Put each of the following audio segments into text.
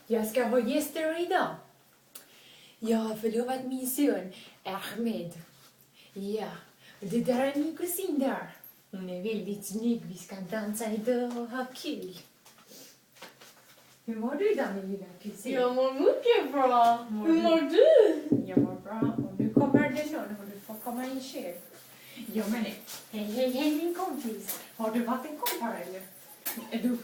Jag ska ha gäster idag. Jag har förlovat min son Ahmed. Ja, det där är min kusin där. Hon är väldigt snygg. Vi ska dansa idag och ha kul. Hur mår du idag, min lilla kusin? Jag mår mycket bra. Hur mår du? Jag mår bra. Och nu kommer det någon och du får komma in själv. Jo, men hej min kompis. Har du vattenkoll här eller?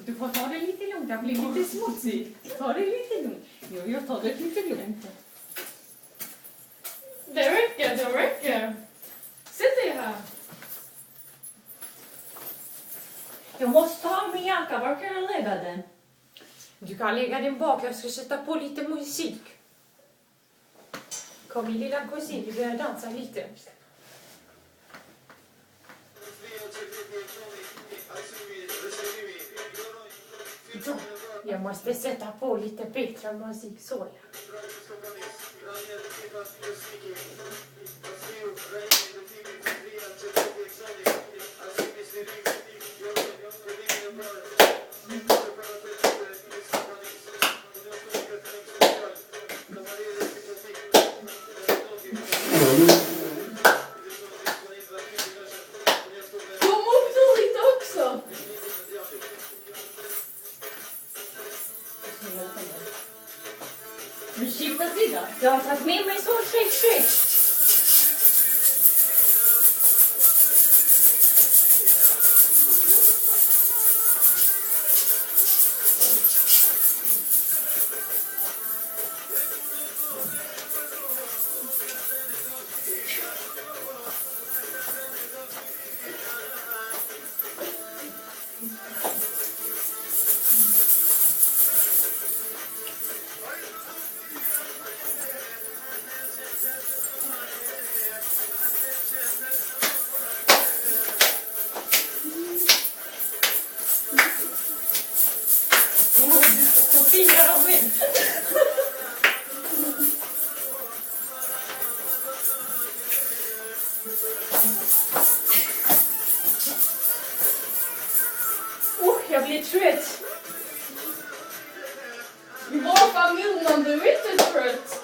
Du får ta det lite lugnt. Det blir lite smutsigt. Ta det lite lugnt. Jo, jag tar det lite lugnt. Det räcker. Sätt dig här. Jag måste ta min jacka. Var kan jag lägga den? Du kan lägga den bak. Jag ska sätta på lite musik. Kom min lilla kusin. Vi börjar dansa lite. Så, jag måste sätta på lite bättre musik så. Kom upp då lite också. Du skiftar sida. Jag har tagit med mig så check. Sofia Robin. Jag blir trött. Vår familj, man blir inte trött.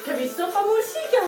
Kan vi stoppa musiken?